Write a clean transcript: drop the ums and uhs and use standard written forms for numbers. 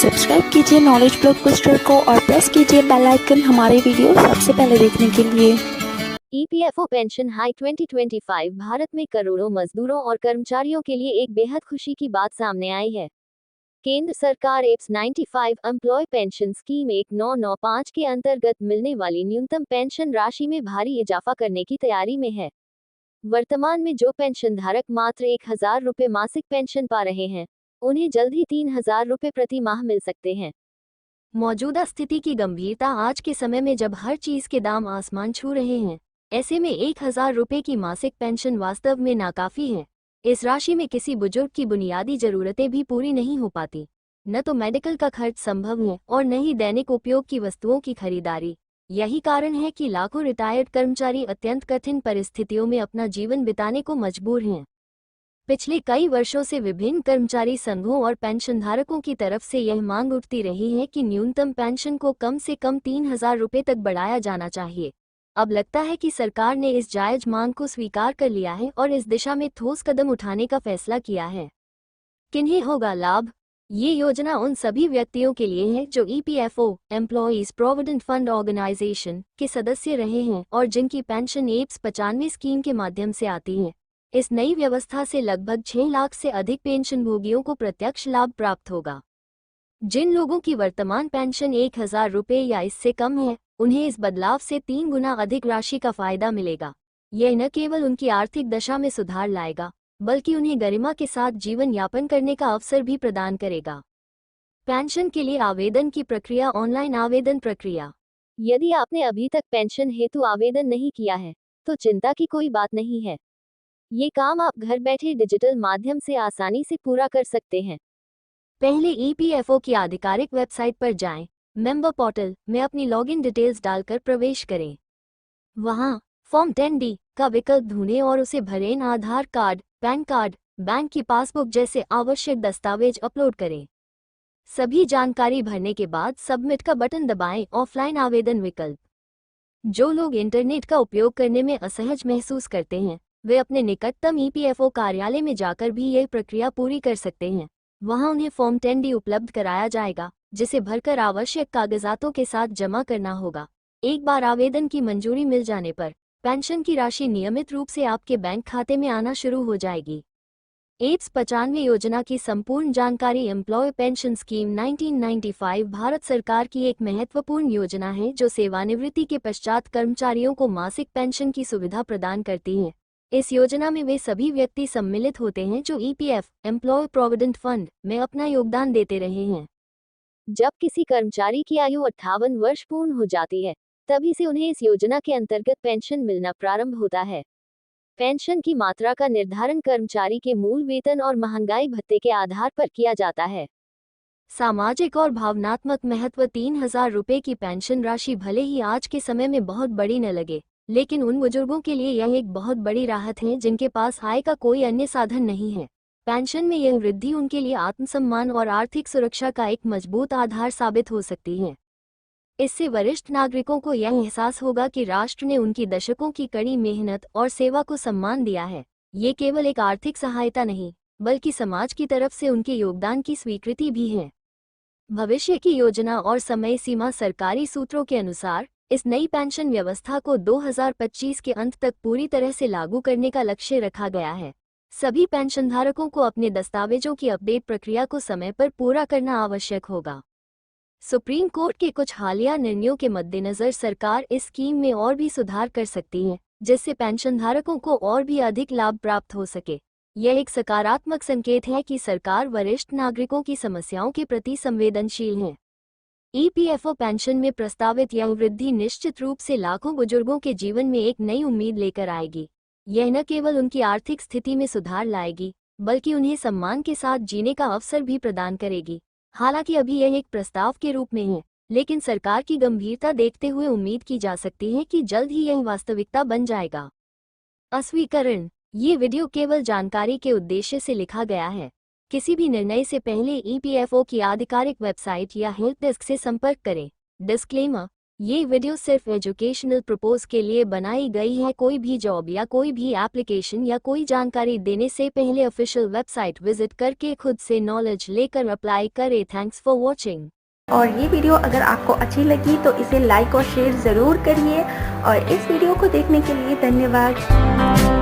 Subscribe कीजिए knowledge blockbuster को और प्रेस कीजिए बेल आइकन हमारे वीडियो सबसे पहले देखने के लिए। ईपीएफओ पेंशन हाइक 2025 भारत में करोड़ों मजदूरों और कर्मचारियों के लिए एक बेहद खुशी की बात सामने आई है। केंद्र सरकार एप्स 95 एम्प्लॉय पेंशन स्कीम 1995 के अंतर्गत मिलने वाली न्यूनतम पेंशन राशि में भारी इजाफा करने की तैयारी में है। वर्तमान में जो पेंशन धारक मात्र 1000 रुपये मासिक पेंशन पा रहे हैं, उन्हें जल्द ही 3000 रुपये प्रति माह मिल सकते हैं। मौजूदा स्थिति की गंभीरता आज के समय में जब हर चीज के दाम आसमान छू रहे हैं, ऐसे में 1000 रुपये की मासिक पेंशन वास्तव में नाकाफी है। इस राशि में किसी बुजुर्ग की बुनियादी जरूरतें भी पूरी नहीं हो पाती। न तो मेडिकल का खर्च संभव है और न ही दैनिक उपयोग की वस्तुओं की खरीदारी। यही कारण है कि लाखों रिटायर्ड कर्मचारी अत्यंत कठिन परिस्थितियों में अपना जीवन बिताने को मजबूर हैं। पिछले कई वर्षों से विभिन्न कर्मचारी संघों और पेंशनधारकों की तरफ से यह मांग उठती रही है कि न्यूनतम पेंशन को कम से कम 3000 रुपये तक बढ़ाया जाना चाहिए। अब लगता है कि सरकार ने इस जायज मांग को स्वीकार कर लिया है और इस दिशा में ठोस कदम उठाने का फैसला किया है। किन्हें होगा लाभ? ये योजना उन सभी व्यक्तियों के लिए है जो EPFO employees provident fund organisation के सदस्य रहे हैं और जिनकी पेंशन एप्स 95 स्कीम के माध्यम से आती है। इस नई व्यवस्था से लगभग 6 लाख से अधिक पेंशनभोगियों को प्रत्यक्ष लाभ प्राप्त होगा। जिन लोगों की वर्तमान पेंशन 1000 रुपये या इससे कम है, उन्हें इस बदलाव से 3 गुना अधिक राशि का फायदा मिलेगा। यह न केवल उनकी आर्थिक दशा में सुधार लाएगा, बल्कि उन्हें गरिमा के साथ जीवन यापन करने का अवसर भी प्रदान करेगा। पेंशन के लिए आवेदन की प्रक्रिया। ऑनलाइन आवेदन प्रक्रिया। यदि आपने अभी तक पेंशन हेतु आवेदन नहीं किया है, तो चिंता की कोई बात नहीं है। ये काम आप घर बैठे डिजिटल माध्यम से आसानी से पूरा कर सकते हैं। पहले ईपीएफओ की आधिकारिक वेबसाइट पर जाएं, मेंबर पोर्टल में अपनी लॉगिन डिटेल्स डालकर प्रवेश करें। वहां फॉर्म 10D का विकल्प ढूंढें और उसे भरें। आधार कार्ड, पैन कार्ड, बैंक की पासबुक जैसे आवश्यक दस्तावेज अपलोड करें। सभी जानकारी भरने के बाद सबमिट का बटन दबाएं। ऑफलाइन आवेदन विकल्प। जो लोग इंटरनेट का उपयोग करने में असहज महसूस करते हैं, वे अपने निकटतम ईपीएफओ कार्यालय में जाकर भी यह प्रक्रिया पूरी कर सकते हैं। वहां उन्हें फॉर्म 10D उपलब्ध कराया जाएगा, जिसे भरकर आवश्यक कागजातों के साथ जमा करना होगा। एक बार आवेदन की मंजूरी मिल जाने पर पेंशन की राशि नियमित रूप से आपके बैंक खाते में आना शुरू हो जाएगी। एप्स 95 योजना की संपूर्ण जानकारी। एम्प्लॉय पेंशन स्कीम 1995 भारत सरकार की एक महत्वपूर्ण योजना है जो सेवानिवृत्ति के पश्चात कर्मचारियों को मासिक पेंशन की सुविधा प्रदान करती है। इस योजना में वे सभी व्यक्ति सम्मिलित होते हैं जो ईपीएफ एम्प्लॉय प्रोविडेंट फंड में अपना योगदान देते रहे हैं। जब किसी कर्मचारी की आयु 58 वर्ष पूर्ण हो जाती है, तभी से उन्हें इस योजना के अंतर्गत पेंशन मिलना प्रारंभ होता है। पेंशन की मात्रा का निर्धारण कर्मचारी के मूल वेतन और महंगाई भत्ते के आधार पर किया जाता है। सामाजिक और भावनात्मक महत्व। 3000 रुपये की पेंशन राशि भले ही आज के समय में बहुत बड़ी न लगे, लेकिन उन बुजुर्गों के लिए यह एक बहुत बड़ी राहत है जिनके पास आय का कोई अन्य साधन नहीं है। पेंशन में यह वृद्धि उनके लिए आत्मसम्मान और आर्थिक सुरक्षा का एक मजबूत आधार साबित हो सकती है। इससे वरिष्ठ नागरिकों को यह एहसास होगा कि राष्ट्र ने उनकी दशकों की कड़ी मेहनत और सेवा को सम्मान दिया है। ये केवल एक आर्थिक सहायता नहीं, बल्कि समाज की तरफ से उनके योगदान की स्वीकृति भी है। भविष्य की योजना और समय सीमा। सरकारी सूत्रों के अनुसार इस नई पेंशन व्यवस्था को 2025 के अंत तक पूरी तरह से लागू करने का लक्ष्य रखा गया है। सभी पेंशनधारकों को अपने दस्तावेजों की अपडेट प्रक्रिया को समय पर पूरा करना आवश्यक होगा। सुप्रीम कोर्ट के कुछ हालिया निर्णयों के मद्देनजर सरकार इस स्कीम में और भी सुधार कर सकती है, जिससे पेंशनधारकों को और भी अधिक लाभ प्राप्त हो सके। यह एक सकारात्मक संकेत है कि सरकार वरिष्ठ नागरिकों की समस्याओं के प्रति संवेदनशील है। ईपीएफओ पेंशन में प्रस्तावित यह वृद्धि निश्चित रूप से लाखों बुजुर्गों के जीवन में एक नई उम्मीद लेकर आएगी। यह न केवल उनकी आर्थिक स्थिति में सुधार लाएगी, बल्कि उन्हें सम्मान के साथ जीने का अवसर भी प्रदान करेगी। हालांकि अभी यह एक प्रस्ताव के रूप में है, लेकिन सरकार की गंभीरता देखते हुए उम्मीद की जा सकती है कि जल्द ही यह वास्तविकता बन जाएगा। अस्वीकरण। ये वीडियो केवल जानकारी के उद्देश्य से लिखा गया है। किसी भी निर्णय से पहले ईपीएफओ की आधिकारिक वेबसाइट या हेल्प डेस्क से संपर्क करें। डिस्क्लेमर। ये वीडियो सिर्फ एजुकेशनल पर्पस के लिए बनाई गई है। कोई भी जॉब या कोई भी एप्लीकेशन या कोई जानकारी देने से पहले ऑफिशियल वेबसाइट विजिट करके खुद से नॉलेज लेकर अप्लाई करें। Thanks for watching. और ये वीडियो अगर आपको अच्छी लगी तो इसे लाइक और शेयर ज़रूर करिए और इस वीडियो को देखने के लिए धन्यवाद।